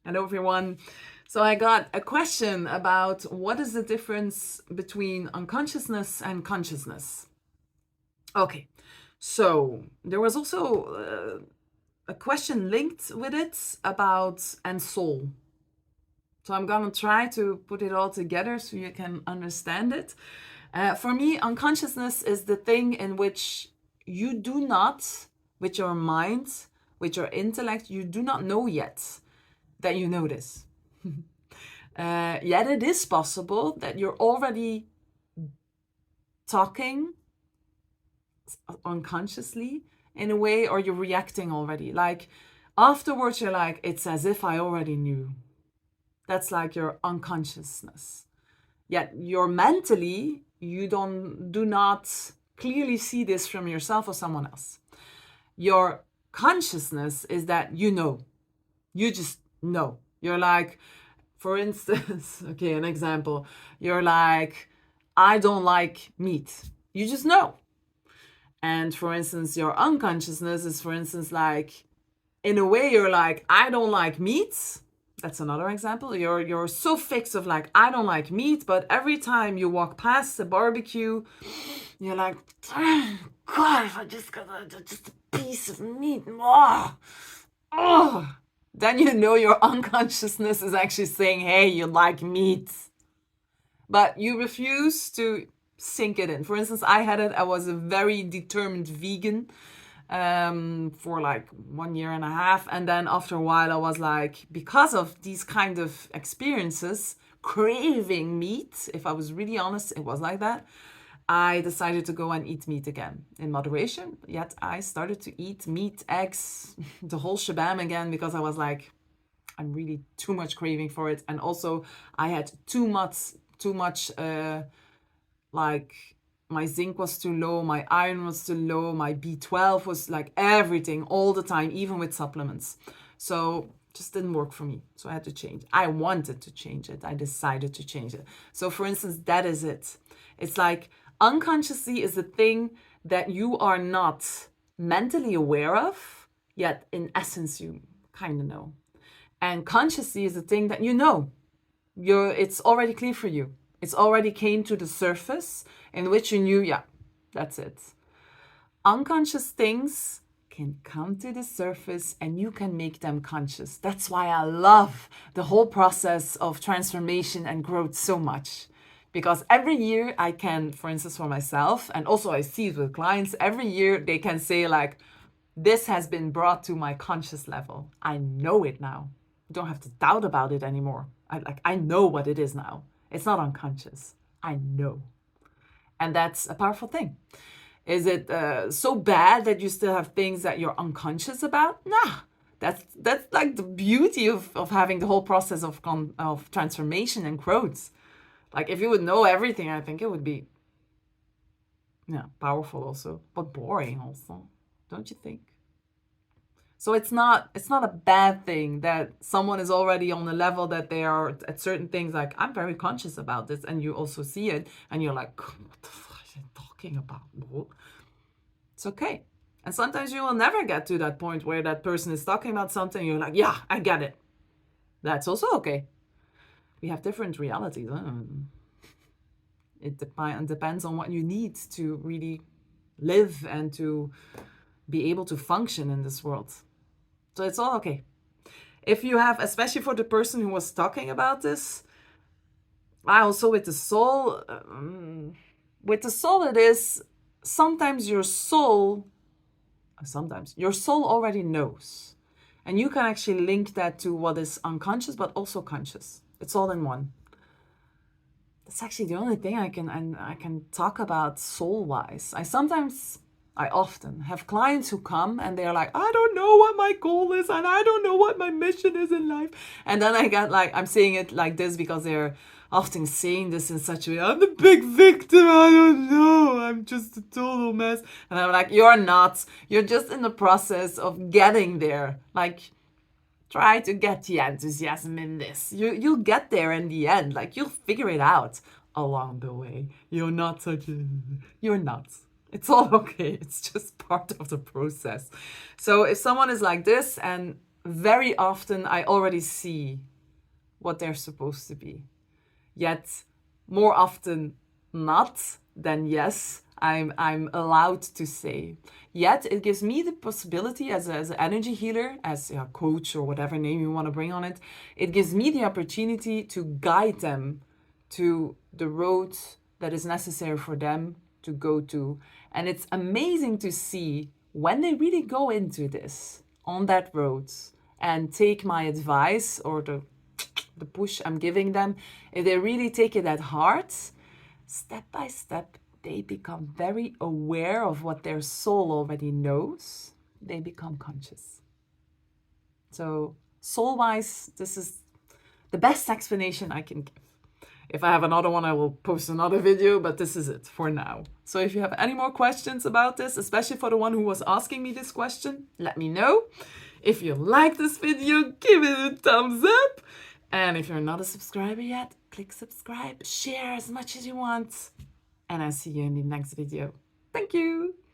Hello, everyone. So I got a question about what is the difference between unconsciousness and consciousness. Okay, so there was also a question linked with it about and soul. So I'm gonna try to put it all together so you can understand it. For me, unconsciousness is the thing in which you do not, with your mind, with your intellect, you do not know yet that you know this. Yet it is possible that you're already talking unconsciously in a way, or you're reacting already. Like afterwards, you're like, it's as if I already knew. That's like your unconsciousness. Yet you're mentally, you do not clearly see this from yourself or someone else. Your consciousness is that you know. You just know. You're like, for instance, okay, an example. You're like, I don't like meat. You just know. And for instance, your unconsciousness is, for instance, like, in a way, you're like, I don't like meat. That's another example. You're so fixed of like, I don't like meat, but every time you walk past the barbecue, you're like, oh, God, if I just got just a piece of meat, oh. Then you know your unconsciousness is actually saying, hey, you like meat. But you refuse to sink it in. For instance, I was a very determined vegan for like 1.5 years. And then after a while, I was like, because of these kind of experiences, craving meat, if I was really honest, it was like that. I decided to go and eat meat again in moderation. Yet I started to eat meat, eggs, the whole shabam again, because I was like, I'm really too much craving for it. And also I had too much like my zinc was too low, my iron was too low, my B12 was like everything all the time, even with supplements. So just didn't work for me. So I had to change. I wanted to change it. I decided to change it. So for instance, that is it. It's like unconsciously is the thing that you are not mentally aware of, yet in essence you kind of know. And consciously is the thing that you know. It's already clear for you. It's already came to the surface in which you knew, yeah, that's it. Unconscious things can come to the surface and you can make them conscious. That's why I love the whole process of transformation and growth so much. Because every year I can, for instance, for myself, and also I see it with clients, every year they can say like, this has been brought to my conscious level. I know it now. You don't have to doubt about it anymore. I know what it is now. It's not unconscious. I know. And that's a powerful thing. Is it so bad that you still have things that you're unconscious about? Nah. That's like the beauty of having the whole process of transformation and growth. Like if you would know everything, I think it would be powerful also, but boring also. Don't you think? So it's not a bad thing that someone is already on a level that they are at certain things like, I'm very conscious about this, and you also see it and you're like, what the fuck are you talking about? It's okay. And sometimes you will never get to that point where that person is talking about something, you're like, yeah, I get it. That's also okay. We have different realities. It depends on what you need to really live and to be able to function in this world. So it's all okay. If you have, especially for the person who was talking about this, also with the soul, it is sometimes your soul already knows. And you can actually link that to what is unconscious, but also conscious. It's all in one. That's actually the only thing I can talk about soul-wise. I often have clients who come and they're like, I don't know what my goal is and I don't know what my mission is in life. And then I get like, I'm saying it like this because they're often saying this in such a way, I'm the big victim, I don't know, I'm just a total mess. And I'm like, you're not. You're just in the process of getting there. Like, try to get the enthusiasm in this. You'll get there in the end. Like, you'll figure it out along the way. You're not. It's all okay. It's just part of the process. So if someone is like this and very often I already see what they're supposed to be. Yet more often not than yes, I'm allowed to say. Yet it gives me the possibility as an energy healer, as a coach or whatever name you want to bring on it, it gives me the opportunity to guide them to the road that is necessary for them to go to. And it's amazing to see when they really go into this on that road and take my advice or the push I'm giving them, if they really take it at heart, step by step, they become very aware of what their soul already knows. They become conscious. So, soul wise, this is the best explanation I can give. If I have another one, I will post another video, but this is it for now. So if you have any more questions about this, especially for the one who was asking me this question, let me know. If you like this video, give it a thumbs up. And if you're not a subscriber yet, click subscribe, share as much as you want. And I'll see you in the next video. Thank you.